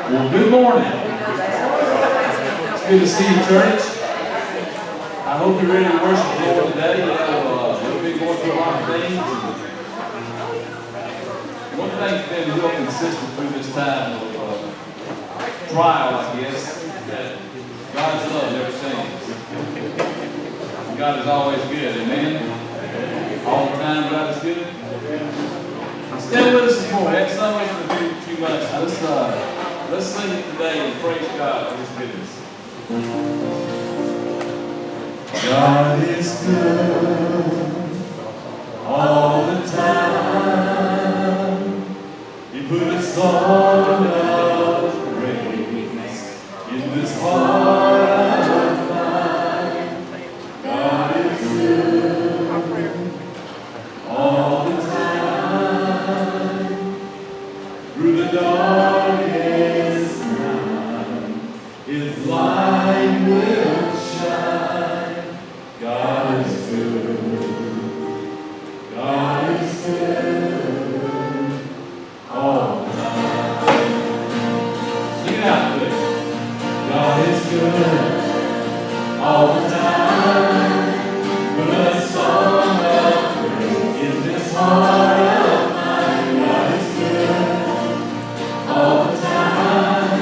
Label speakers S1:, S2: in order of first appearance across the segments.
S1: Well, good morning. It's good to see you, church. I hope you're ready to worship the Lord today. We'll be going through a lot of things. One thing that's been real consistent through this time of trial, I guess, that God's love never changes. God is always good, amen? All the time, God is good. Stand with us this morning. That's not way for a few minutes. Let's sing it today and praise God for His goodness. God is good all the time. He put a song of praise in this heart of mine. God is good all the time. Through the darkest night, His light will shine. God is good. God is good all the time. Sing it out, please. God is good all the time. Put a song of praise in this heart of mine. God is good all the time.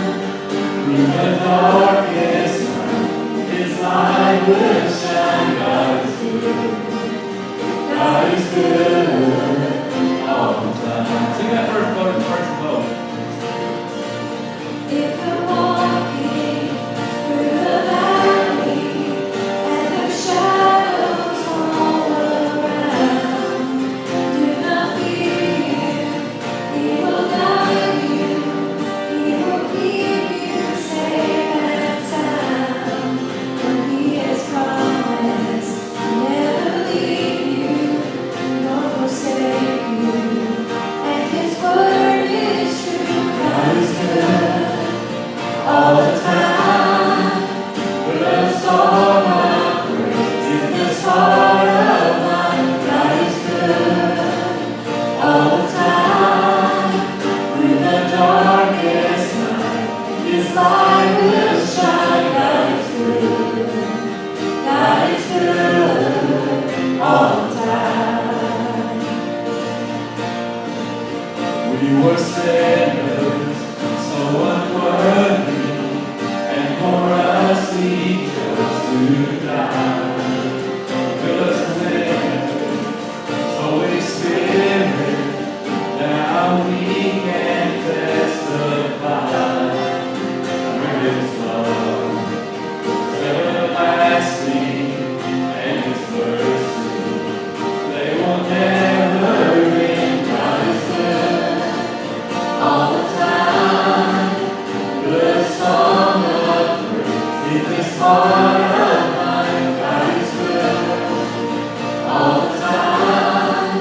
S1: Through the darkest night, His light will shine. God is good. God is good all the time. Sing that first verse, first of all.
S2: If we're walking through the valley and the shadows all around, do not fear. He will guide you. He will keep you safe and sound. And He has promised to never leave you nor forsake you. And His word is true. God is good all the time. With a song of praise in this heart of mine. God is good all the time. Through the darkest night, His light will shine. God is good. God is good all the time.
S1: We were sinners, so unworthy, and for us He chose to die. Fill us with Holy Spirit, now we can testify. With His love, everlasting, and His mercy, they will never end. God is good all the time. With a song of praise in this heart of mine. God is good all the time.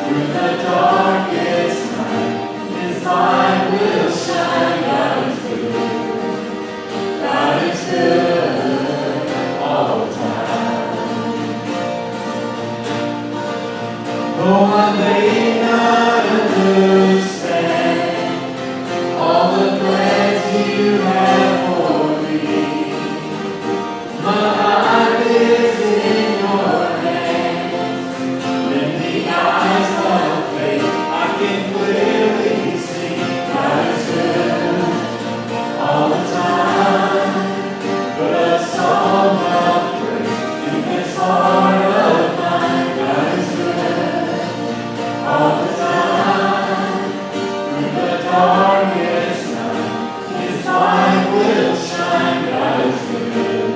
S1: Through the darkest night, His light will shine. God is good. God is good all the time. Though I may not understand all the plans You have for me, my life is in Your hands. In the eyes of faith, I can clearly see God is good all the time. Put a song of praise in this heart of mine. God is good all the time. Through the darkest night, His light will shine. God is good.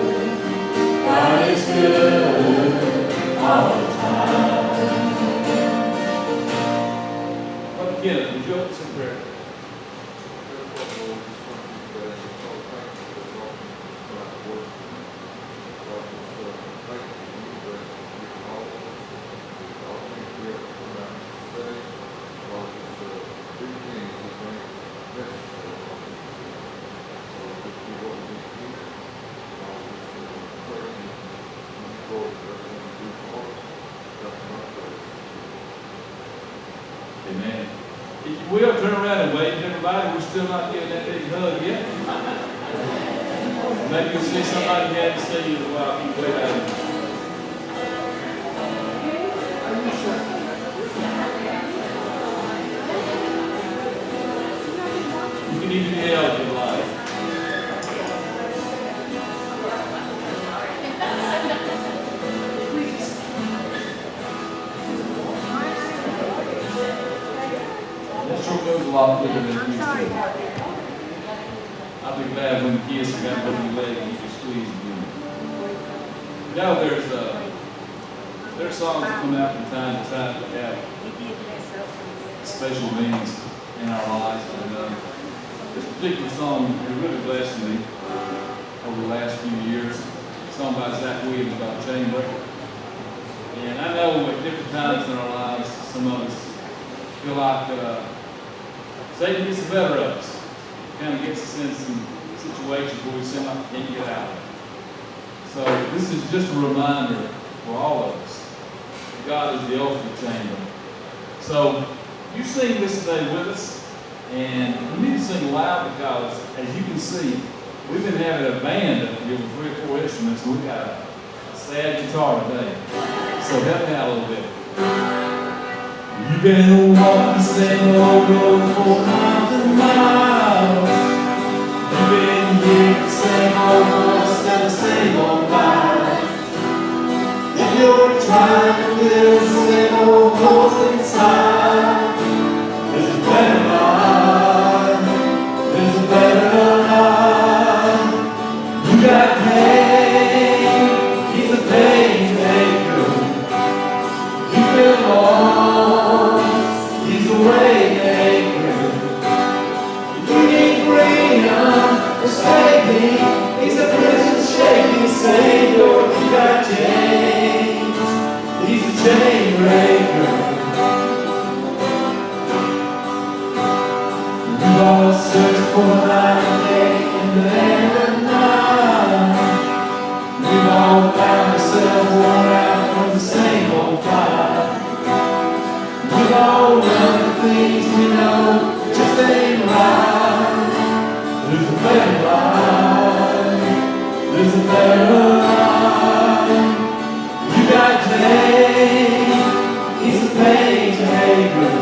S1: will turn around and wave to everybody. We're still not giving that big hug yet. Maybe you'll see somebody you haven't seen in a while. Keep way out. You can even yell if you like. That sure goes a lot quicker than it used to. I'll be glad when the kids have got one leg and you can squeeze them. Now there's songs that come out from time to time that have special meanings in our lives. And this particular song has really blessed me over the last few years. A song by Zach Williams about chain breaker. And I know at different times in our lives, some of us feel like Satan gets the better of us. Kind of gets us in some situations where we seem like we can't get out of it. So this is just a reminder for all of us that God is the ultimate chain breaker. So you sing this today with us, and we need to sing loud because, as you can see, we've been having a band up here with 3 or 4 instruments, and we've got a sad guitar today. So help me out a little bit. You've been walking the same old road for miles and miles. You've been hearing the same old voice and the same old lies. If you're trying to feel the same old voice inside, there's a better life. There's a better life. You got pain. He's a pain taker. You feel lost. He's a way maker. You need freedom for saving. He's a prison shaking Savior. You got chains. He's a chain breaker. We've all searched for light and day in the end of night. We've all found ourselves worn out from the same old fight. We've all done the things we know just ain't right. There's a better life. There's a better life. You got pain. He's a pain taker.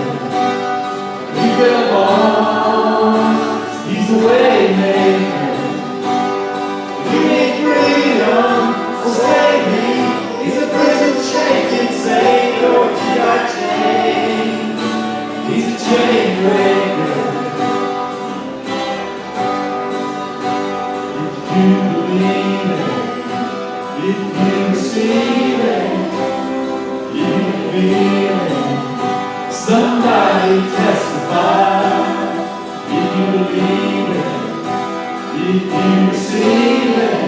S1: You feel lost. He's a way maker. You need freedom for saving. He's a prison shaking Savior. You got chains. He's a chain breaker. If you believe it, if you receive it, you can feel it. Somebody testify. If you believe it, if you receive it,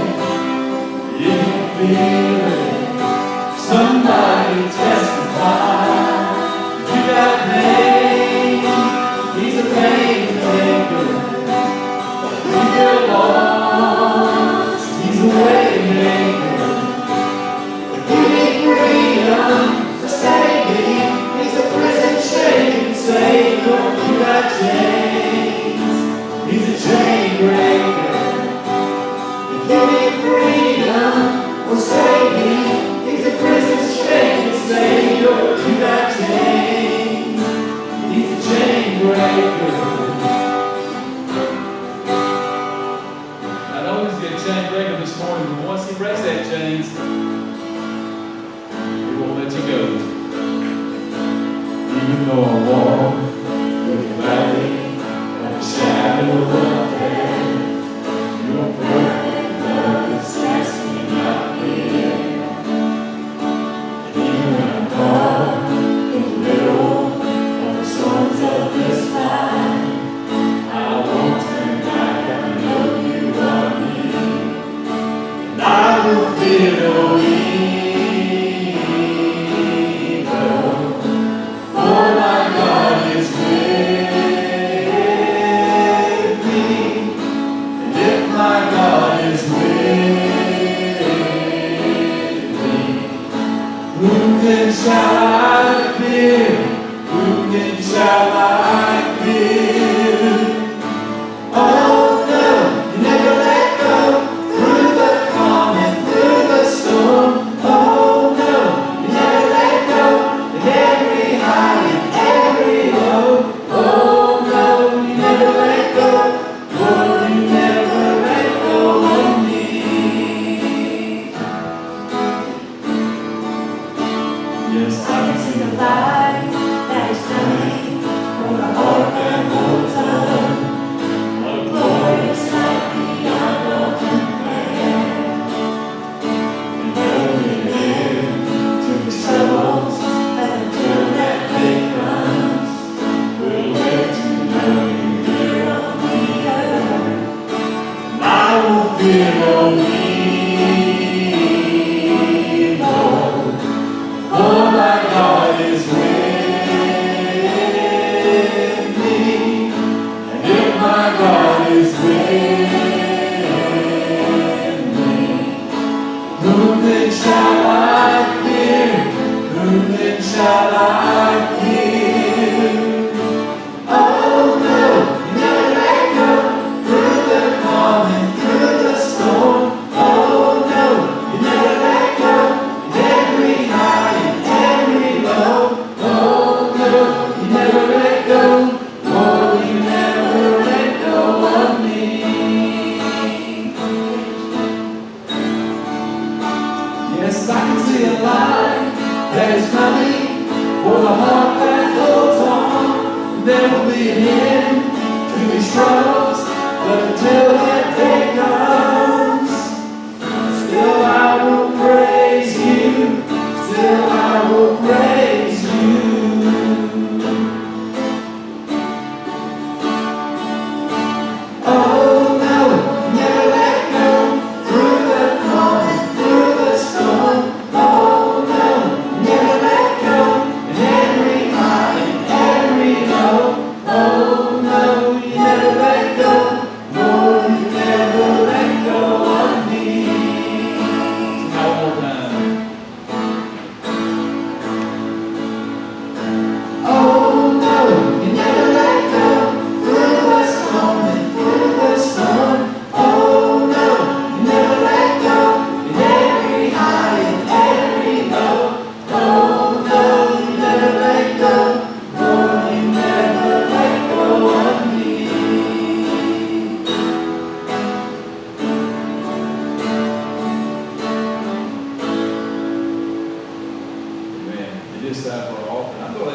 S1: if you feel it. Somebody testify. You got pain. He's a pain taker. You feel lost. He's a way maker. You need freedom for saving. He's a prison shaking Savior. You got chains. He's a chain breaker. You need freedom for saving. He's a prison shaking Savior. You got chains. He's a chain breaker. I know he's a chain breaker this morning, but once he breaks that chains, he won't let you go. Even though I walk through the valley of the shadow of death, your perfect love is casting out fear. And even when I'm caught in the middle of the storms of this life, I won't turn back. I know you are near, and I will fear no evil. For my God is then shall I fear? Whom then shall I fear? Oh no, you never let go. Through the calm and through the storm. Oh no, you never let go. In every high and every low. Oh no, you never let go. Oh, you never let go of me. Yes, I can see a light that is coming for the heart that holds on. There will be an end to these struggles, but until that day comes, still I will praise you. Still I will praise you. Oh no, never let go. Through the calm and through the storm. Oh no, never let go. In every high and every low. Oh no, you never let go. Oh, you never let go of me. Now one more time. Oh no, you never let go. Through the storm and through the storm. Oh no, you never let go. In every high and every low. Oh no, you never let go. Oh, you never let go of me. Amen. It is time for our offering. I'm going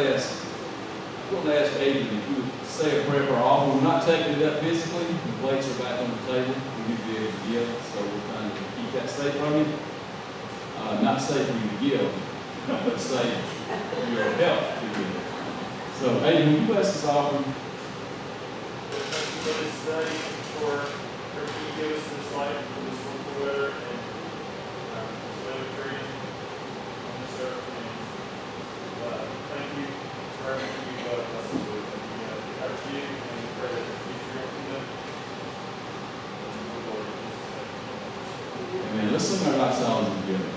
S1: to ask Aiden if you would say a prayer for our offering. We're not taking it up physically. The plates are back on the table. We need to be able to give, so we're trying to keep that safe from you. Not safe for you to give, but safe for your help to give. So, Aiden, will you bless this offering?
S3: Thank you for this study, for everything you give us in this life, for this wonderful weather, and this weather period on this earth. And thank you for everything you've blessed us with. Our to you, and we pray that the future of kingdom. Lord, in Jesus' name.
S1: Amen. Let's sing our last songs together.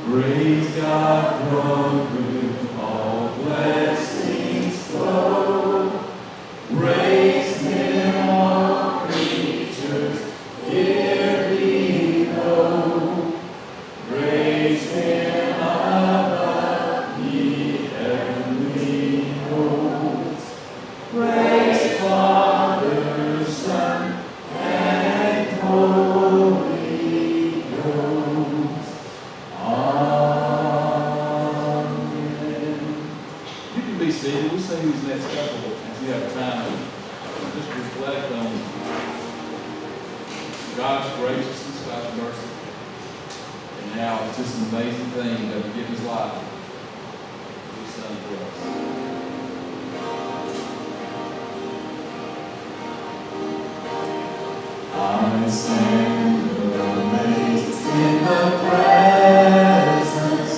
S1: Praise God from whom all blessings flow. Praise Him, all creatures here below. Praise Him above the heavenly hosts. Praise Father, Son, and Holy Ghost. Amen. You can be seated. We'll say these next couple as you have time to just reflect on God's graciousness, God's mercy, and how it's just an amazing thing that He gave His life to His Son for us. I stand amazed in the presence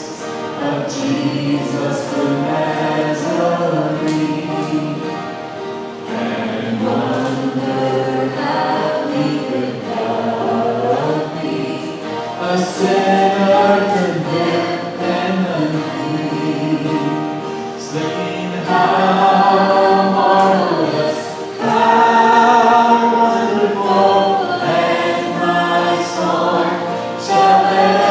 S1: of Jesus the Nazarene, and wonder how He could love me, a sinner condemned and unclean, singing how marvelous, how wonderful, and my song shall ever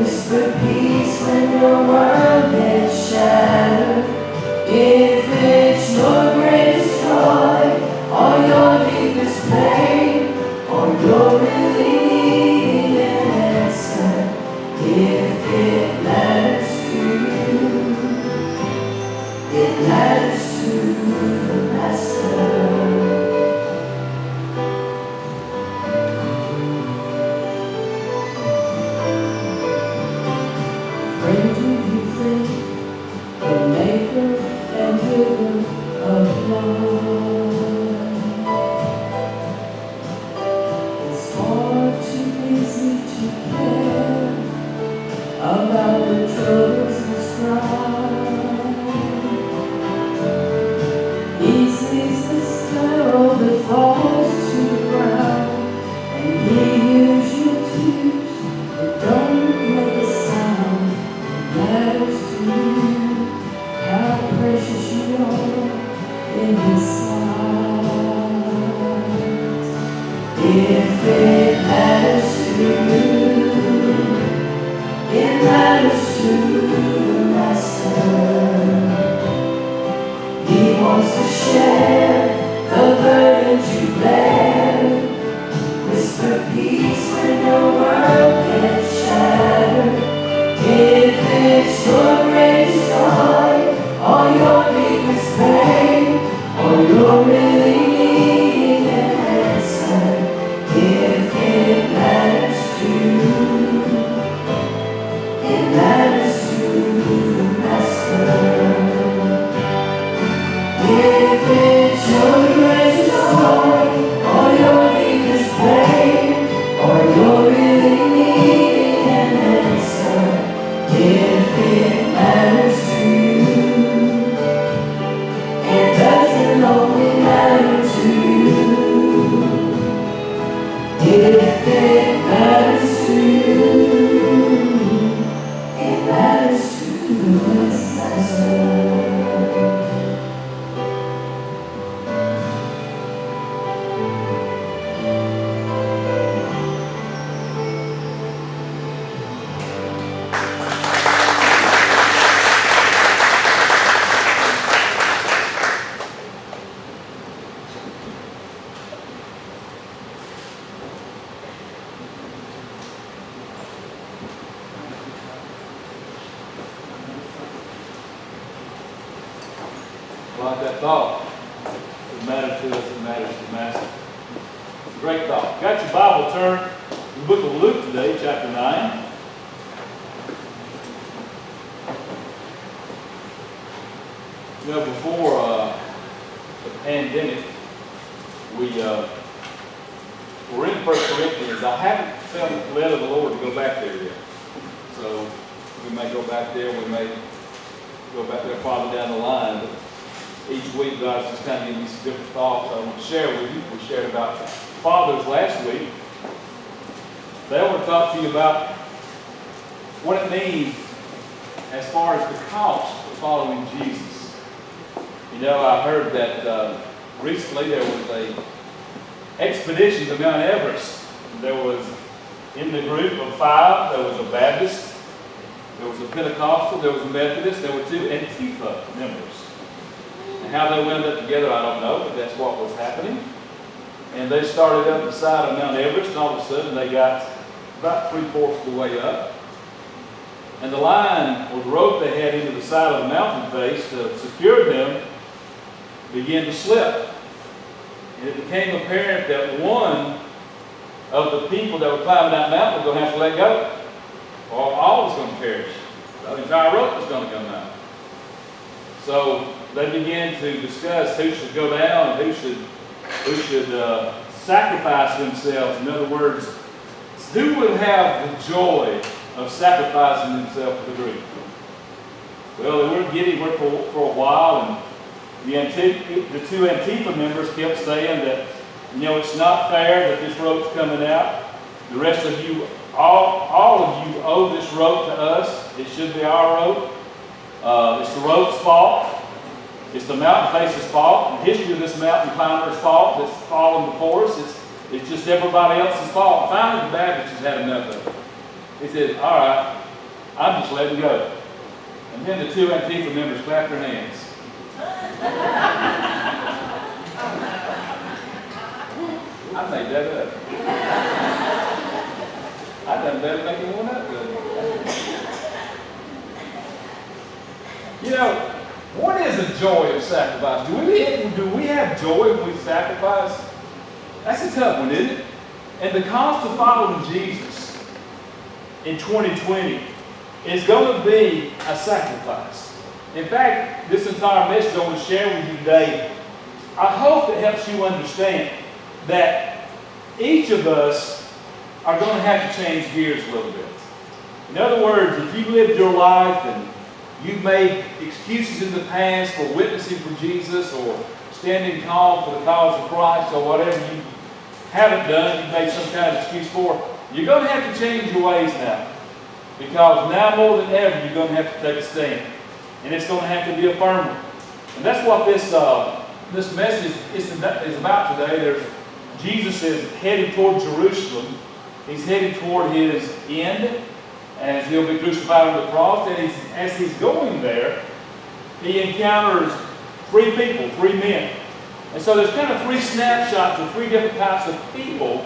S2: Whisper peace when your world gets shattered. deepest pain, or you're really needing an answer, if it matters to you, it matters to the Master. Friend, do you think the maker and giver of love is far too busy to care about the troubles and strife? He sees the sparrow that falls to the ground, and he hears your tears that don't make a sound. It matters to you how precious you are in his sight. If it matters to you, it matters to the Master. He wants to share the burdens you bear, whisper peace when your world gets shattered. If it's your greatest joy, or your deepest pain, or you're really needing an answer, if it matters to you, it matters to the Master. If it's your greatest joy, or your deepest pain, or you're really needing an answer, if it matters to you, it doesn't only matter to you. If it matters to you, it matters to the Master.
S4: Like that thought. It matters to us, it matters to the Master. It's a great thought. Got your Bible turned to the book of Luke today, chapter 9. You know, before the pandemic, we were in 1 Corinthians. I haven't felt led of the Lord to go back there yet. So we may go back there, we may go back there farther down the line. But each week, God's just kind of giving me some different thoughts I want to share with you. We shared about fathers last week. Today I want to talk to you about what it means as far as the cost of following Jesus. You know, I heard that recently there was a expedition to Mount Everest. There was, in the group of 5, there was a Baptist, there was a Pentecostal, there was a Methodist, there were 2 Antifa members. And how they wound up together, I don't know, but that's what was happening. And they started up the side of Mount Everest, and all of a sudden they got about 3/4 of the way up. And the line or the rope they had into the side of the mountain face to secure them began to slip. And it became apparent that one of the people that were climbing that mountain was going to have to let go, or all was going to perish. The entire rope was going to come out. So they began to discuss who should go down and who should sacrifice themselves. In other words, who would have the joy of sacrificing themselves for the group? Well, they weren't getting it for a while, and the 2 Antifa members kept saying that, you know, it's not fair that this rope's coming out. The rest of you, all of you owe this rope to us. It should be our rope. It's the rope's fault. It's the mountain face's fault. The history of this mountain climber's fault that's fallen before us. It's just everybody else's fault. Finally, the Baptist has had enough of it. He said, all right, I'm just letting go. And then the 2 Antifa members clapped their hands. I made that up. I done better making one up. You know, what is the joy of sacrifice? Do we have joy when we sacrifice? That's a tough one, isn't it? And the cost of following Jesus in 2020 is going to be a sacrifice. In fact, this entire message I want to share with you today, I hope it helps you understand that each of us are going to have to change gears a little bit. In other words, if you lived your life and you've made excuses in the past for witnessing for Jesus or standing tall for the cause of Christ or whatever you haven't done, you've made some kind of excuse for, you're going to have to change your ways now. Because now more than ever, you're going to have to take a stand. And it's going to have to be a firm one. And that's what this message is about today. Jesus is headed toward Jerusalem. He's headed toward his end, as he'll be crucified on the cross. And as he's going there, he encounters three people, three men. And so there's kind of three snapshots of three different types of people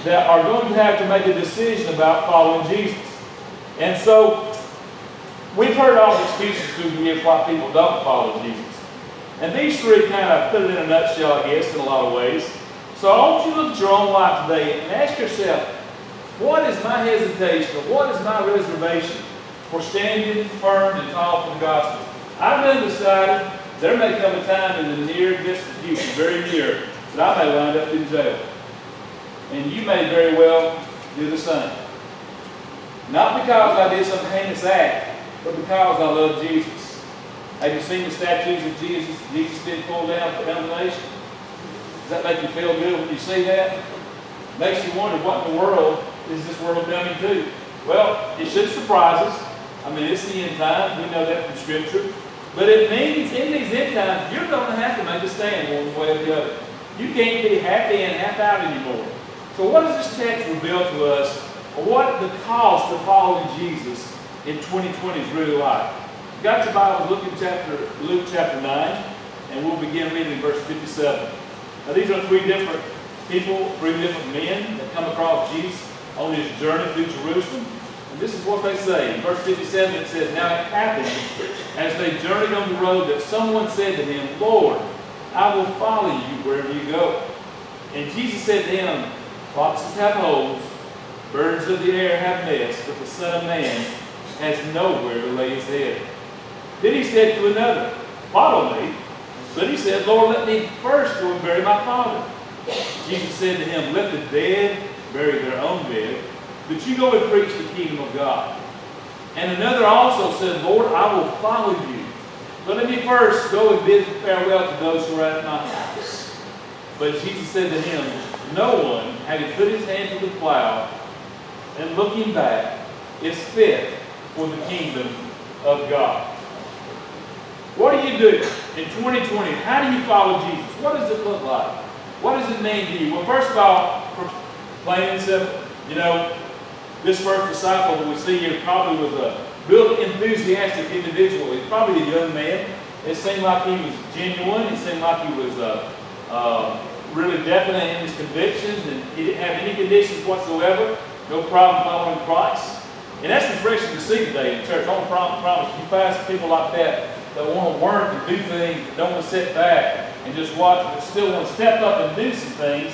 S4: that are going to have to make a decision about following Jesus. And so we've heard all the excuses through the years why people don't follow Jesus. And these three kind of put it in a nutshell, I guess, in a lot of ways. So I want you to look at your own life today and ask yourself, what is my hesitation or what is my reservation for standing firm and tall for the gospel? I've been decided there may come a time in the near distant future, very near, that I may wind up in jail. And you may very well do the same. Not because I did some heinous act, but because I love Jesus. Have you seen the statues of Jesus being pulled down for condemnation? Does that make you feel good when you see that? Makes you wonder what in the world is this world coming to? Well, it should surprise us. I mean, it's the end times. We know that from Scripture. But it means in these end times, you're going to have to make a stand one way or the other. You can't be half in, half out anymore. So what does this text reveal to us, or what the cost of following Jesus in 2020 is really like? You got your Bibles, look at Luke chapter 9, and we'll begin reading in verse 57. Now these are three different people, three different men that come across Jesus on his journey through Jerusalem. And this is what they say. In verse 57 it says, "Now it happened, as they journeyed on the road, that someone said to him, 'Lord, I will follow you wherever you go.' And Jesus said to him, 'Foxes have holes, birds of the air have nests, but the Son of Man has nowhere to lay his head.' Then he said to another, 'Follow me.' But he said, 'Lord, let me first go and bury my father.' Jesus said to him, 'Let the dead bury their own dead, but you go and preach the kingdom of God.' And another also said, 'Lord, I will follow you, but let me first go and bid farewell to those who are at my house.' But Jesus said to him, 'No one, having put his hand to the plow and looking back, is fit for the kingdom of God.'" What do you do in 2020? How do you follow Jesus? What does it look like? What does it mean to you? Well, first of all, plain and simple, you know, this first disciple that we see here probably was a real enthusiastic individual. He's probably a young man. It seemed like he was genuine. It seemed like he was really definite in his convictions, and he didn't have any conditions whatsoever. No problem following Christ. And that's refreshing to see today in church. I want to promise you find some people like that want to work and do things, that don't want to sit back and just watch, but still want to step up and do some things,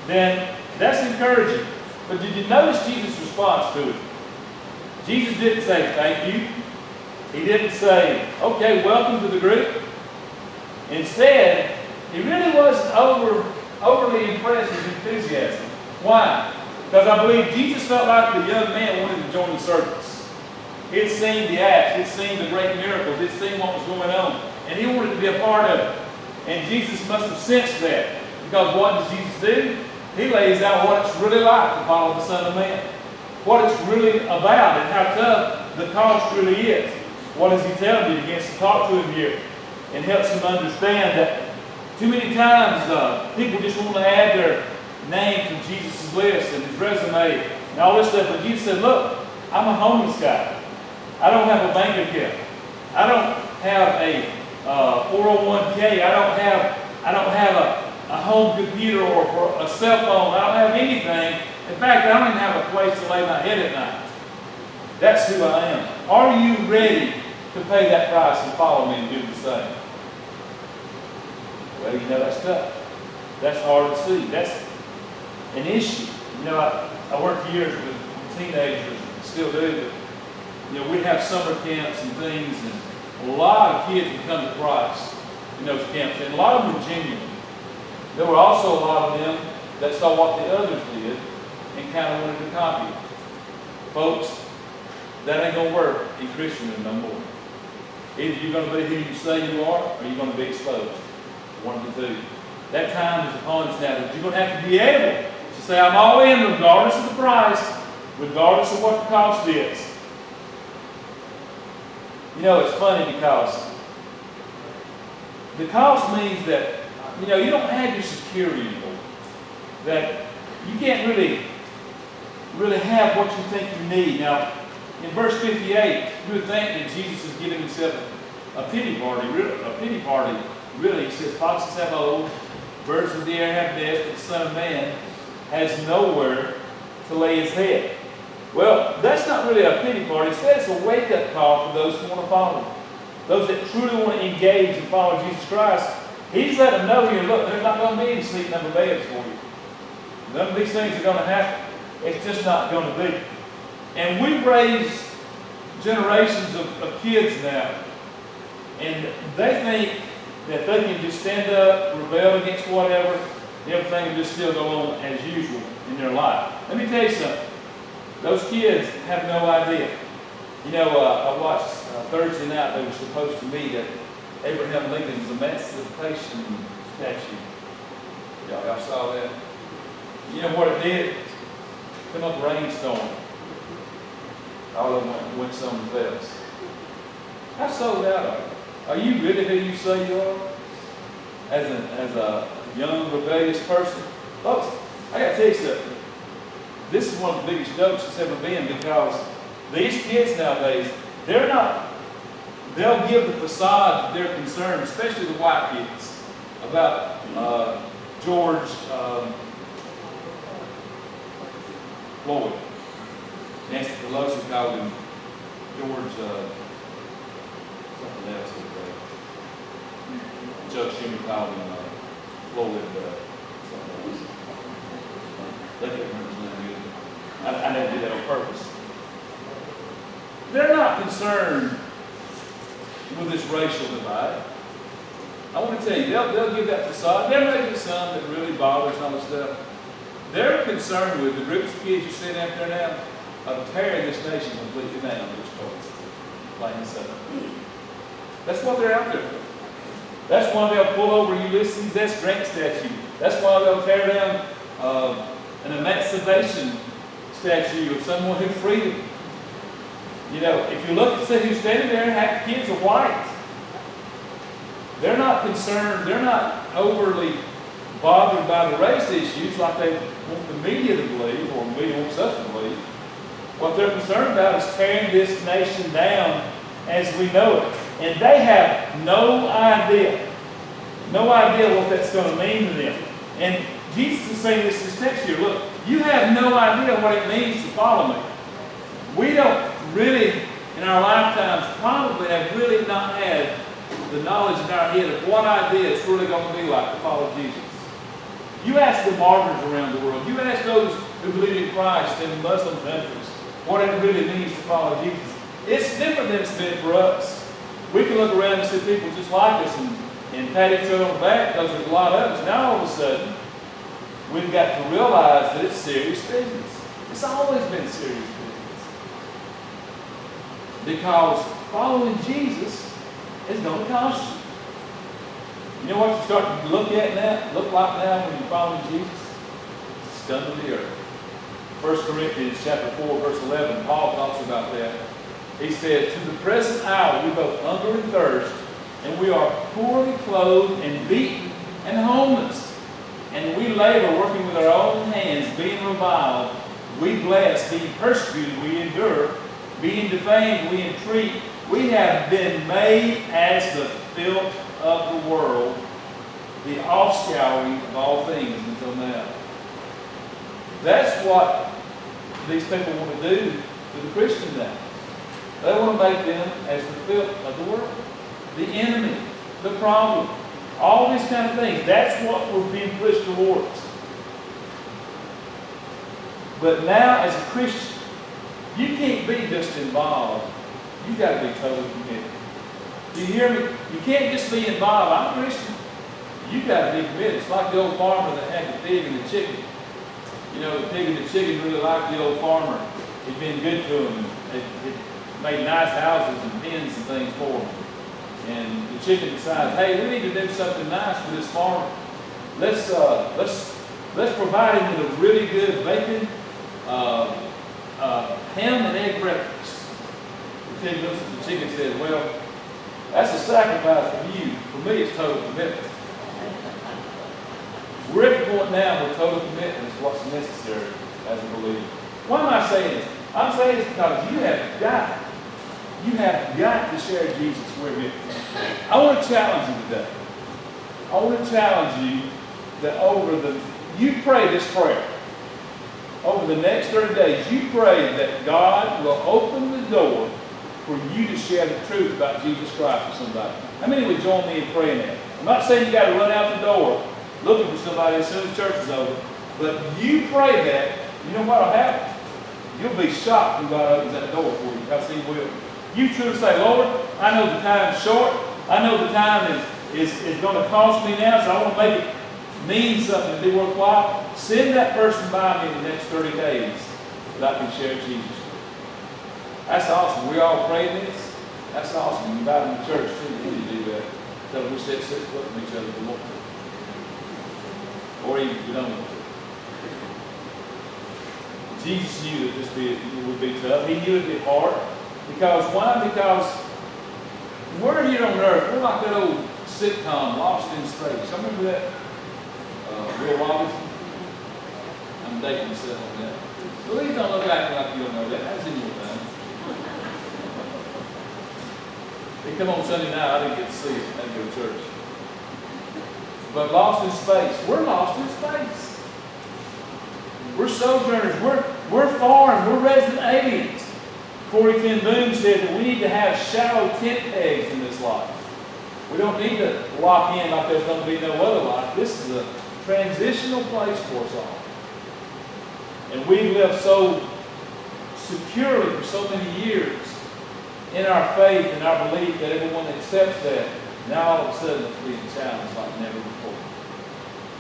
S4: then that's encouraging. But did you notice Jesus' response to it? Jesus didn't say thank you. He didn't say, "Okay, welcome to the group." Instead, he really wasn't overly impressed with enthusiasm. Why? Because I believe Jesus felt like the young man wanted to join the circus. He had seen the acts, he had seen the great miracles, he had seen what was going on, and he wanted to be a part of it. And Jesus must have sensed that, because what does Jesus do? He lays out what it's really like to follow the Son of Man, what it's really about, and how tough the cost really is. What does he tell him? He begins to talk to him here and helps him understand that too many times people just want to add their name to Jesus' list and his resume and all this stuff. But Jesus said, "Look, I'm a homeless guy. I don't have a bank account. I don't have a 401k. I don't have a home computer or for a cell phone. I don't have anything. In fact, I don't even have a place to lay my head at night. That's who I am. Are you ready to pay that price and follow me and do the same? Well, you know, that's tough. That's hard to see. That's an issue. You know, I worked years with teenagers, and still do, but, you know, we'd have summer camps and things, and a lot of kids would come to Christ in those camps, and a lot of them were genuine. There were also a lot of them that saw what the others did and kind of wanted to copy it. Folks, that ain't going to work in Christendom no more. Either you're going to be who you say you are, or you're going to be exposed. One of the two. That time is upon us now that you're going to have to be able to say, I'm all in regardless of the price, regardless of what the cost is. You know, it's funny because the cost means that, you know, you don't have your security anymore. That you can't really have what you think you need. Now, in verse 58, you would think that Jesus is giving himself a pity party. Really, he says, foxes have holes, birds of the air have nests, but the Son of Man has nowhere to lay his head. Well, that's not really a pity party. Instead, it's a wake-up call for those who want to follow him. Those that truly want to engage and follow Jesus Christ. He's letting them know here, look, there's not going to be any sleep number beds for you. None of these things are going to happen. It's just not going to be. And we've raised generations of kids now, and they think that they can just stand up, rebel against whatever, everything will just still go on as usual in their life. Let me tell you something. Those kids have no idea. You know, I watched Thursday night, they were supposed to meet at Abraham Lincoln's Emancipation statue. Y'all saw that? You know what it did? Come up a rainstorm. All of them went somewhere else. How sold out are you? Are you really who you say you are? As a young, rebellious person? Folks, I got to tell you something. This is one of the biggest jokes that's ever been, because these kids nowadays, they'll give the facade of their concern, especially the white kids, about George Floyd. Nancy Pelosi called him George something else. Judge Schumer called him Floyd something else. They can't remember his name either. I never did that on purpose. They're not concerned with this racial divide. I want to tell you, they'll give that facade. There may be some that really bothers and all this stuff. They're concerned with the groups of kids you see out there now of tearing this nation completely down, plain and simple. That's what they're out there for. That's why they'll pull over Ulysses S. Grant statue. That's why they'll tear down an emancipation statue of someone who freed them. You know, if you look and see who's standing there, half the kids are white. They're not concerned, they're not overly bothered by the race issues like they want the media to believe, or media wants us to believe. What they're concerned about is tearing this nation down as we know it. And they have no idea what that's going to mean to them. And Jesus is saying this in this text here. Look, you have no idea what it means to follow me. We don't really, in our lifetimes, probably have really not had the knowledge in our head of what idea it's really going to be like to follow Jesus. You ask the martyrs around the world, you ask those who believe in Christ in Muslim countries, what it really means to follow Jesus. It's different than it's been for us. We can look around and see people just like us and pat each other on the back because there's a lot of us. Now all of a sudden, we've got to realize that it's serious business. It's always been serious business. Because following Jesus is going to cost you. You know what you're starting to look like now when you're following Jesus? It's scum of the earth. 1 Corinthians chapter 4, verse 11, Paul talks about that. He said, to the present hour we both hunger and thirst, and we are poorly clothed and beaten and homeless. And we labor, working with our own hands, being reviled. We bless, being persecuted, we endure. Being defamed, we entreat. We have been made as the filth of the world. the offscouring of all things until now. That's what these people want to do to the Christian now. They want to make them as the filth of the world, the enemy, the problem, all these kind of things. That's what we're being pushed towards. But now, as a Christian, you can't be just involved. You've got to be totally committed. Do you hear me? You can't just be involved. I'm a Christian. You've got to be committed. It's like the old farmer that had the pig and the chicken. You know, the pig and the chicken really liked the old farmer. He'd been good to them. It made nice houses and pens and things for them. And the chicken decides, hey, we need to do something nice for this farmer. Let's provide him with a really good bacon, ham and egg breakfast. The pig looks at the chicken and says, well, that's a sacrifice for you. For me, it's total commitment. We're at the point now where total commitment is what's necessary as a believer. Why am I saying this? I'm saying this because you have got to share Jesus with me. I want to challenge you today. I want to challenge you that you pray this prayer. Over the next 30 days, you pray that God will open the door for you to share the truth about Jesus Christ with somebody. How many would join me in praying that? I'm not saying you got to run out the door looking for somebody as soon as church is over, but you pray that, you know what will happen? You'll be shocked when God opens that door for you, because He will. You truly say, Lord, I know the time's short. I know the time is going to cost me now, so I want to make it mean something and be worthwhile. Send that person by me in the next 30 days that I can share Jesus with. That's awesome. We all pray this. That's awesome. You invite them to church too. We need to do that. Until we sit 6 foot from each other if we want to. Or even if we don't want to. Jesus knew that this would be tough. He knew it would be hard. Because why? Because we're here on earth. We're like that old sitcom, Lost in Space. I remember that? Will Wallace. I'm dating myself on that. Please don't look at me like you don't know that. That's in your time. They come on Sunday night. I didn't get to see it. I didn't go to church. But Lost in Space. We're lost in space. We're sojourners. We're foreign. We're resident aliens. Corey Ten Boom said that we need to have shallow tent pegs in this life. We don't need to lock in like there's going to be no other life. This is a transitional place for us all. And we've lived so securely for so many years in our faith and our belief that everyone accepts that. Now all of a sudden it's being challenged like never before.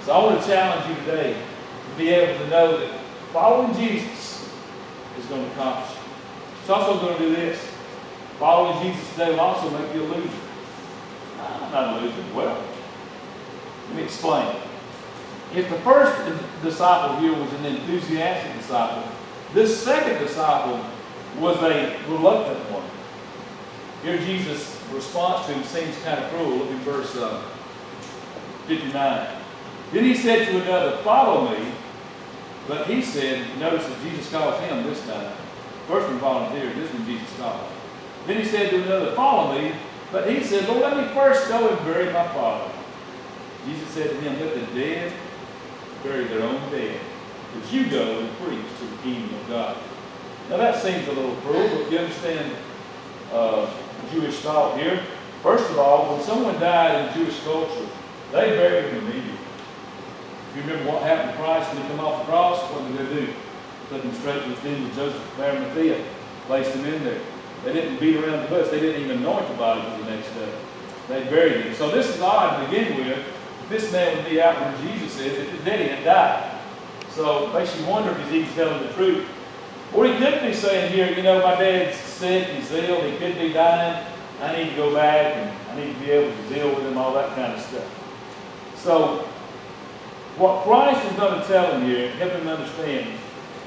S4: So I want to challenge you today to be able to know that following Jesus is going to accomplish it. It's also going to do this. Following Jesus today will also make you a loser. I'm not a loser. Well, let me explain. If the first disciple here was an enthusiastic disciple, this second disciple was a reluctant one. Here Jesus' response to him seems kind of cruel. Look at verse 59. Then he said to another, follow me. But he said, notice that Jesus calls him this time. First one volunteered, this one Jesus called. Then he said to another, follow me. But he said, Lord, let me first go and bury my father. Jesus said to him, let the dead bury their own dead, but you go and preach to the kingdom of God. Now that seems a little cruel, but you understand Jewish thought here. First of all, when someone died in Jewish culture, they buried him immediately. If you remember what happened to Christ when he came off the cross, what did they do? Took him straight to the tomb of Joseph of Arimathea, placed him in there. They didn't beat around the bush. They didn't even anoint the body for the next day. They buried him. So this is odd to begin with. This man would be out where Jesus is if his daddy had died. So it makes you wonder if he's even telling the truth. Or he could be saying here, you know, my dad's sick, he's ill, he could be dying. I need to go back and I need to be able to deal with him, all that kind of stuff. So what Christ is going to tell him here, help him understand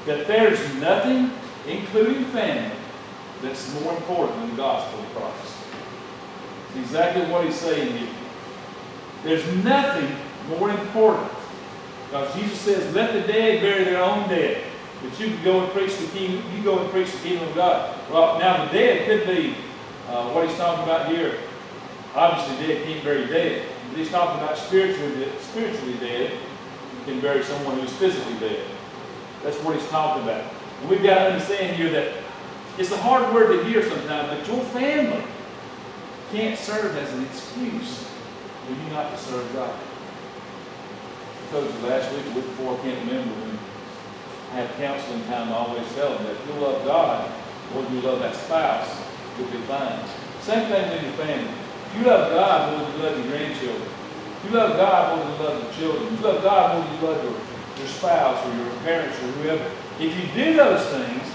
S4: that there's nothing, including family, that's more important than the gospel of Christ. It's exactly what he's saying here. There's nothing more important. Because Jesus says, let the dead bury their own dead. But you can go and preach the kingdom, you go and preach the kingdom of God. Well, now the dead could be what he's talking about here. Obviously, dead can't bury dead. But he's talking about spiritually dead. You can bury someone who's physically dead. That's what he's talking about. And we've got to understand here that it's a hard word to hear sometimes, but your family can't serve as an excuse for you not to serve God. I told you last week, the week before, I can't remember, when I have counseling time, I always tell them that if you love God more than you love that spouse, you'll be fine. Same thing with your family. If you love God more than you love your grandchildren, if you love God more than you love your children, if you love God more than you love your spouse or your parents or whoever, if you do those things,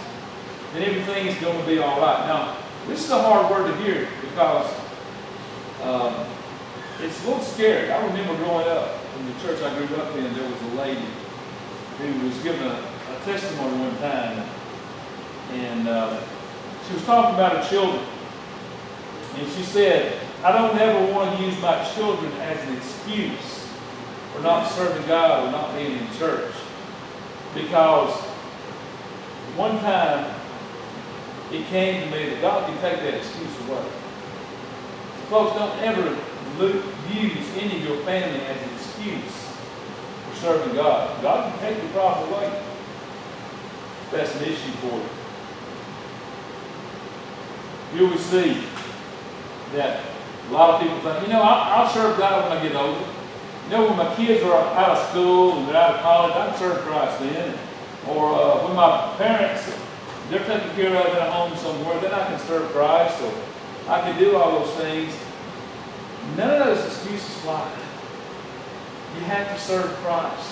S4: then everything's going to be all right. Now, this is a hard word to hear because it's a little scary. I remember growing up in the church I grew up in, there was a lady who was given a testimony one time, and she was talking about her children. And she said, I don't ever want to use my children as an excuse for not serving God or not being in church. Because one time it came to me that God can take that excuse away. So folks, don't ever use any of your family as an excuse for serving God. God can take the problem away if that's an issue for you. Here we see that a lot of people think, I'll serve God when I get older. When my kids are out of school and they're out of college, I can serve Christ then. Or when my parents, they're taken care of at home somewhere, then I can serve Christ, or I can do all those things. None of those excuses fly. You have to serve Christ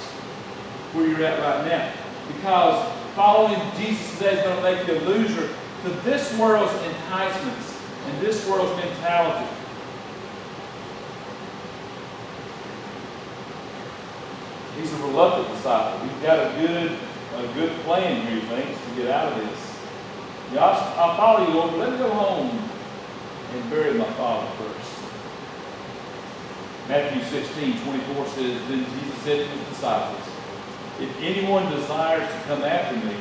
S4: where you're at right now. Because following Jesus today is going to make you a loser to this world's enticements and this world's mentality. He's a reluctant disciple. He's got a good plan here, he thinks, to get out of this. I'll follow you, Lord, but let me go home and bury my father first. Matthew 16:24 says, Then Jesus said to his disciples, If anyone desires to come after me,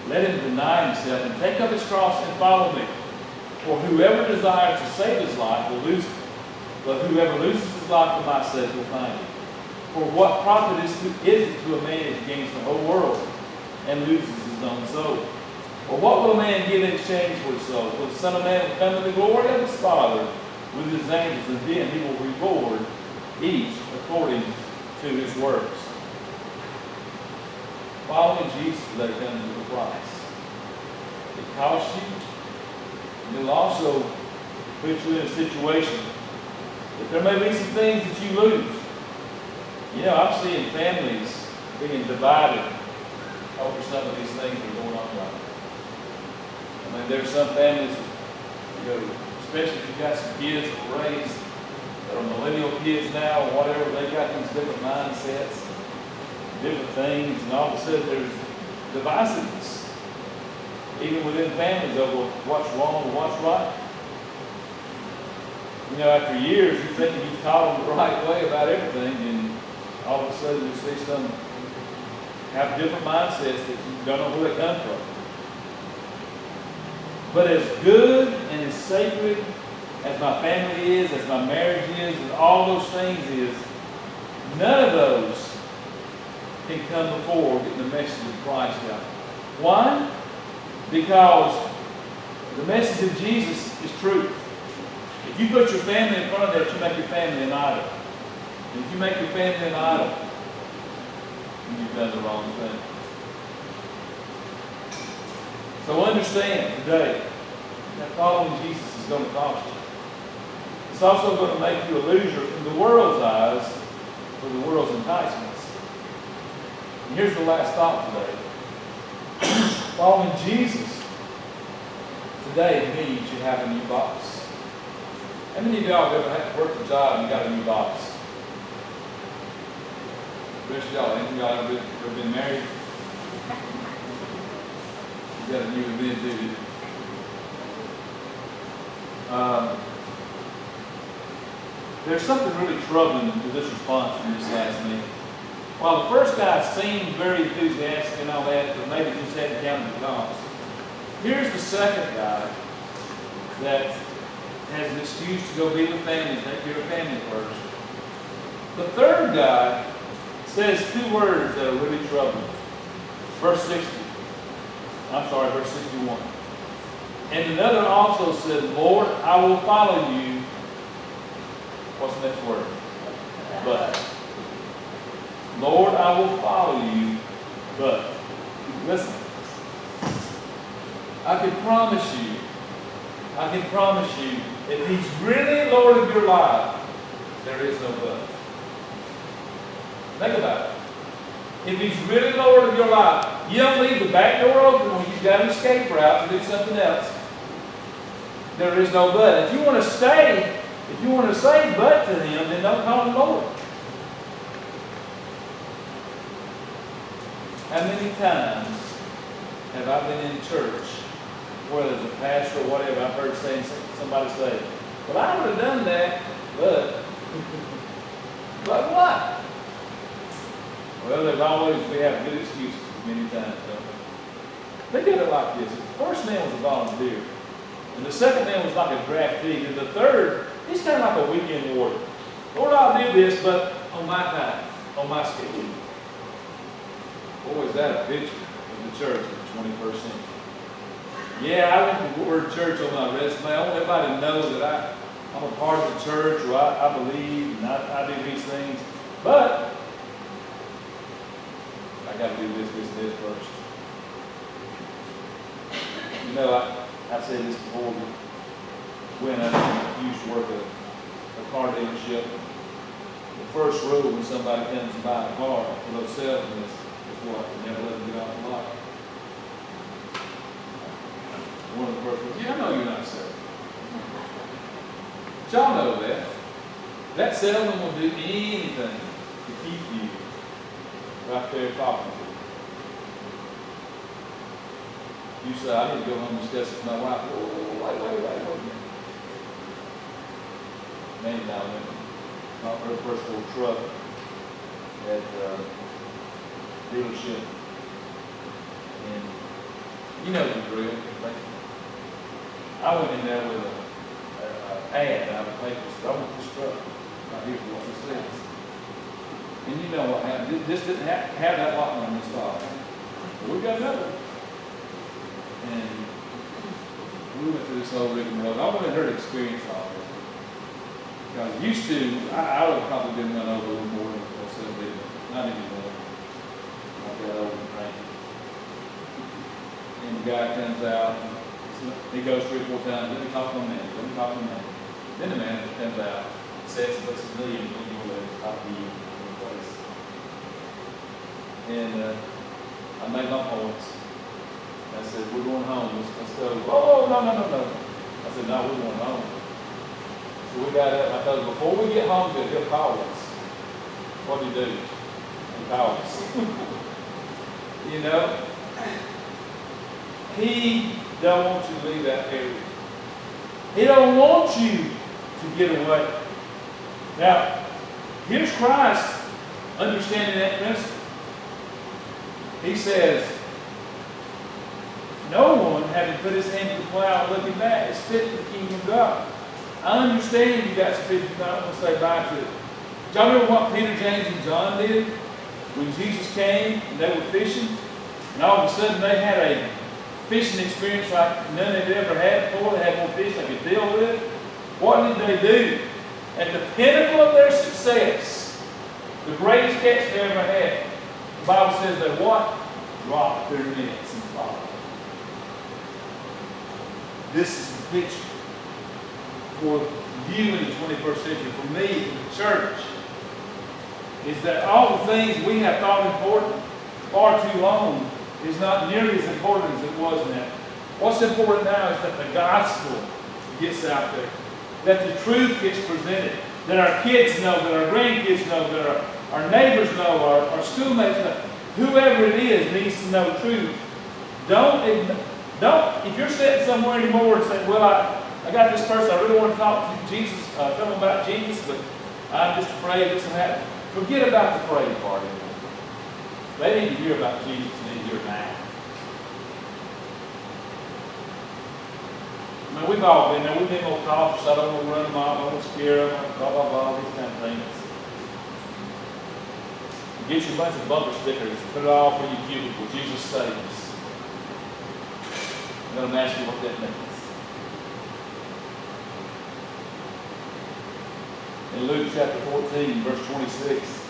S4: let him deny himself and take up his cross and follow me. For whoever desires to save his life will lose it, but whoever loses his life for my sake will find it. For what profit is it to a man if he gains the whole world and loses his own soul? Or what will a man give in exchange for his soul? For the Son of Man will come in the glory of his Father with his angels, and then he will reward each according to his works. Following Jesus today comes with a price. It costs you, and it'll also put you in a situation that there may be some things that you lose. I'm seeing families being divided over some of these things that are going on right now. I mean, there's some families, especially if you've got some kids that are raised, that are millennial kids now or whatever, they've got these different mindsets, different things, and all of a sudden there's divisiveness, even within families over what's wrong and what's right. After years, you think you've taught them the right way about everything, and all of a sudden you see some have different mindsets that you don't know where they come from. But as good and as sacred as my family is, as my marriage is, and all those things is, none of those can come before getting the message of Christ out. Why? Because the message of Jesus is truth. If you put your family in front of that, you make your family an idol. And if you make your family an idol, then you've done the wrong thing. So understand today that following Jesus is going to cost you. It's also going to make you a loser in the world's eyes for the world's enticements. And here's the last thought today. Following Jesus today means you have a new boss. How many of y'all have ever had to work a job and you got a new boss? The rest of y'all, any of y'all ever been married? You got a new event, did you? There's something really troubling to this response from this last meeting. While the first guy seemed very enthusiastic and all that, but maybe just hadn't counted the cost. Here's the second guy that has an excuse to go be with family, take care of family first. The third guy says two words that are really troubling. Verse 60. I'm sorry, verse 61. And another also said, Lord, I will follow you. What's the next word? But. Lord, I will follow you, but. Listen. I can promise you, if He's really Lord of your life, there is no but. Think about it. If He's really Lord of your life, you don't leave the back door open when you've got an escape route to do something else. There is no but. If you want to say but to Him, then don't call Him Lord. How many times have I been in church, whether it's a pastor or whatever, I've heard somebody say, well, I would have done that, but what? Well, we have good excuses many times, don't we? Think of it like this. The first man was a volunteer. And the second man was like a draftee. And the third, he's kind of like a weekend warrior. Lord, I'll do this, but on my time, on my schedule. Boy, is that a picture of the church in the 21st century. Yeah, I want the word church on my resume. I want everybody to know that I'm a part of the church, or I believe, and I do these things. But I got to do this first. You know, I've said this before. When I used to work at a car dealership, the first rule when somebody comes to buy a car for those salesmen is what? You never let them get off the lot. One of the first rules. Yeah, I know you're not selling. But y'all know that. That salesman will do anything to keep you right there talking to you. You say, I need to go home and discuss it with my wife. Wait a minute. Man, I went not her first little truck at dealership. And you know the drill. I went in there with an ad out of the paper. I want this truck. Right here's what it says. And you know what happened? This didn't have that lock on this file. We got another. And we went through this whole rigmarole. I wanted her to experience all this. Because used to, I would have probably been run over a little more than I said, not anymore. I got over and drank. And the guy comes out, and he goes 3 or 4 times, let me talk to a man, Then the man comes out, says, looks at me, and your legs, I'll be in place. And I made my points. I said, we're going home, let's go. Oh, no. I said, no, we're going home. So we got up, I thought, before we get home, he'll call us. What do you do? He calls us. You know? He don't want you to leave that area. He don't want you to get away. Now, here's Christ understanding that principle. He says, no one, having put his hand to the plow and looking back, is fit for the kingdom of God. I understand you got some people you're not going to say bye to. Did y'all remember what Peter, James, and John did when Jesus came and they were fishing? And all of a sudden they had a fishing experience like none they'd ever had before. They had more fish they could deal with. What did they do? At the pinnacle of their success, the greatest catch they ever had, the Bible says they what? Dropped their nets and followed. This is the picture for you in the 21st century, for me, for the church, is that all the things we have thought important far too long is not nearly as important as it was then. What's important now is that the gospel gets out there, that the truth gets presented, that our kids know, that our grandkids know, that our neighbors know, our schoolmates know. Whoever it is needs to know truth. Don't, if you're sitting somewhere anymore and saying, well, I got this person, I really want to talk to Jesus, tell them about Jesus, but I'm just afraid this will happen. Forget about the afraid part of it. They need to hear about Jesus and need to hear it now. I mean, we've all been there. We've been more cautious. I don't want to run them off. I don't want to scare them. Blah, blah, blah, these kind of things. Get you a bunch of bumper stickers, put it all for your cubicle. Jesus saves. I'm going to ask you what that means. In Luke chapter 14, verse 26,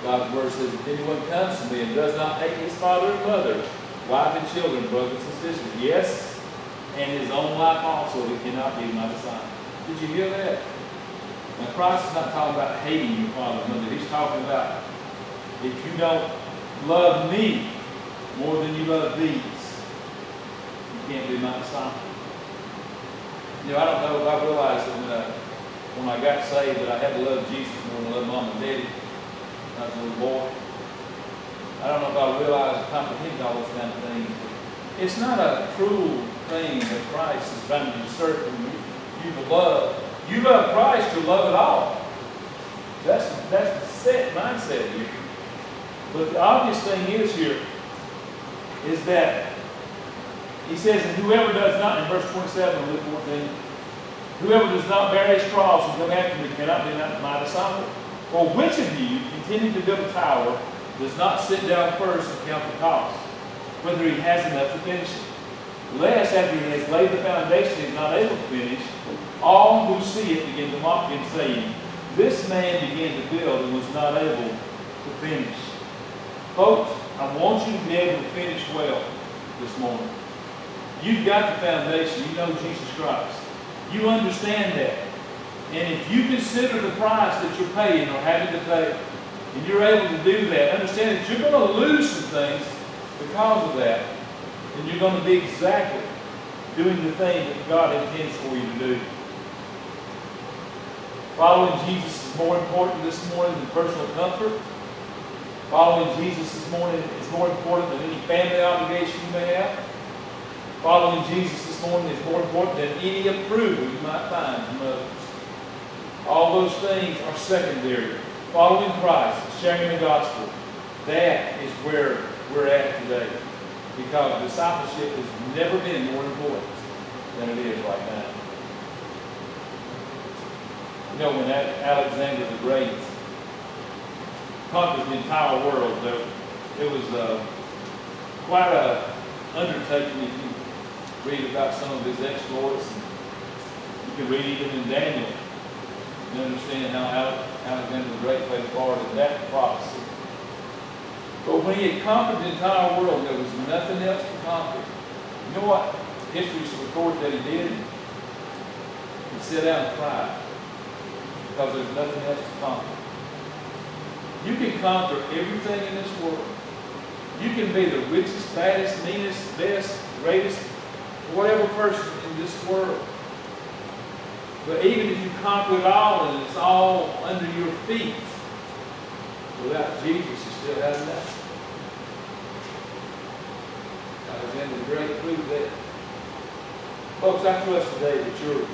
S4: God's word says, if anyone comes to me and does not hate his father and mother, wife and children, brothers and sisters, yes, and his own life also, he cannot be my disciple. Did you hear that? Now Christ is not talking about hating your father and mother. He's talking about if you don't love me more than you love these, you can't be my disciple. You know, I don't know if I realized that when I got saved that I had to love Jesus more than I love mom and daddy. I was a little boy. I don't know if I realized or comprehended all those kind of things. But it's not a cruel thing that Christ is trying to insert from you to love. You love Christ, you love it all. That's the set mindset here. But the obvious thing is here is that he says, and whoever does not, in verse 27 of Luke 14, whoever does not bear his cross and come after me cannot be my disciple. Or which of you, intending to build a tower, does not sit down first and count the cost, whether he has enough to finish it? Lest, after he has laid the foundation, he is not able to finish, all who see it begin to mock him, saying, this man began to build and was not able to finish. Folks, I want you to be able to finish well this morning. You've got the foundation. You know Jesus Christ. You understand that. And if you consider the price that you're paying or having to pay, and you're able to do that, understand that you're going to lose some things because of that, and you're going to be exactly doing the thing that God intends for you to do. Following Jesus is more important this morning than personal comfort. Following Jesus this morning is more important than any family obligation you may have. Following Jesus this morning is more important than any approval you might find from others. All those things are secondary. Following Christ, sharing the gospel, that is where we're at today. Because discipleship has never been more important than it is right now. You know, when Alexander the Great conquered the entire world, it was quite an undertaking if you read about some of his exploits. You can read even in Daniel and understand how Alexander the Great played a part in that prophecy. But when he had conquered the entire world, there was nothing else to conquer. You know what history records that he did? He sat down and cried because there's nothing else to conquer. You can conquer everything in this world. You can be the richest, baddest, meanest, best, greatest, whatever person in this world. But even if you conquer it all and it's all under your feet, without Jesus, you still have nothing. Alexander the Great proved that. Folks, I trust today that you're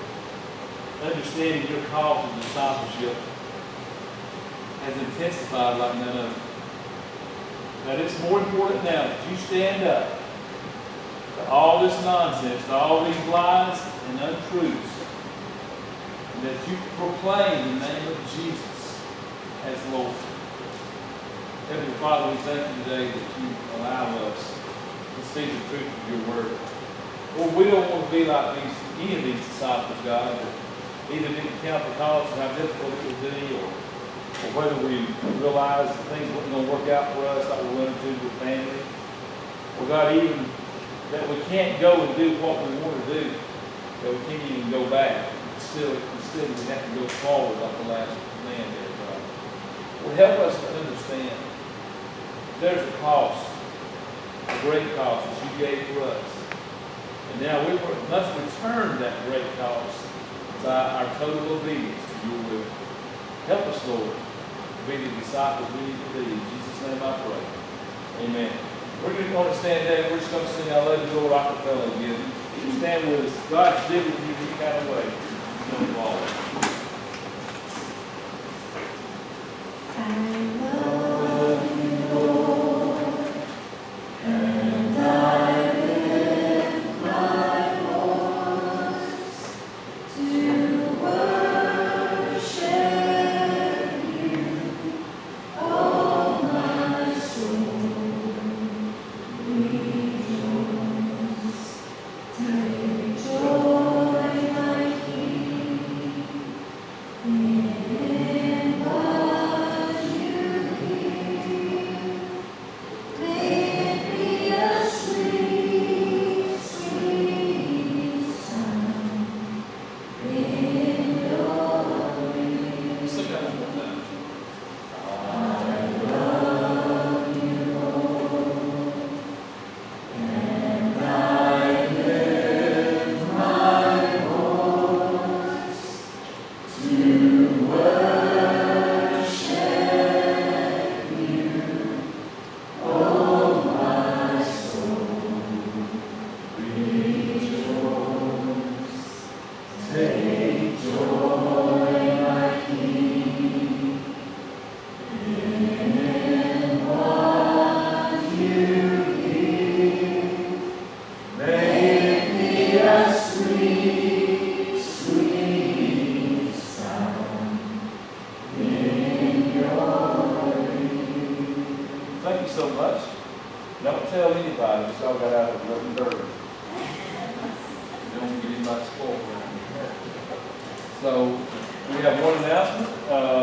S4: understanding your call to discipleship has intensified like none other. That it's more important now that you stand up to all this nonsense, to all these lies and untruths, and that you proclaim the name of Jesus as Lord. Heavenly Father, we thank you today that you allow us to see the truth of your word. Lord, we don't want to be like any of these disciples, God, that either didn't count the cost and how difficult it would be, or whether we realize that things weren't going to work out for us like we wanted to with family, or God, even that we can't go and do what we want to do, that we can't even go back. Instead we have to go forward like the last man did, God. Well, help us to understand there's a cost, a great cost that you gave for us. And now we must return that great cost by our total obedience to your will. Help us, Lord, to be the disciples we need to be. In Jesus' name I pray. Amen. We're just going to stand there. We're just going to sing I Love You, Lord, Rockefeller again. You stand with us. God's been with you any kind of way. Don't fall.
S2: I love you, Lord, and I lift my voice to worship you. Oh,
S4: Don't tell anybody, but y'all got out at 11:30. Don't get anybody spoiled. So, we have one announcement,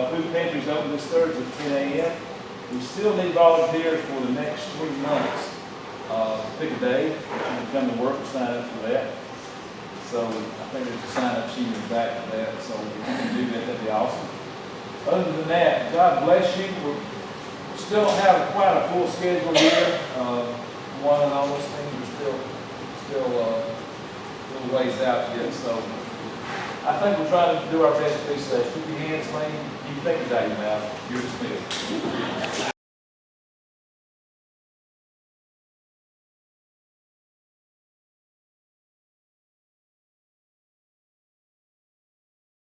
S4: food pantry's open this Thursday at 10 a.m. We still need volunteers for the next 3 months. Pick a day, if you want to come to work, sign up for that. So, I think there's a sign-up sheet in the back of that, so if you can do that, that'd be awesome. Other than that, God bless you. We still don't have quite a full schedule here. One and all those things are still a little ways out yet, so I think we're trying to do our best to be safe. Keep your hands clean, keep your fingers out of your mouth. You're dismissed.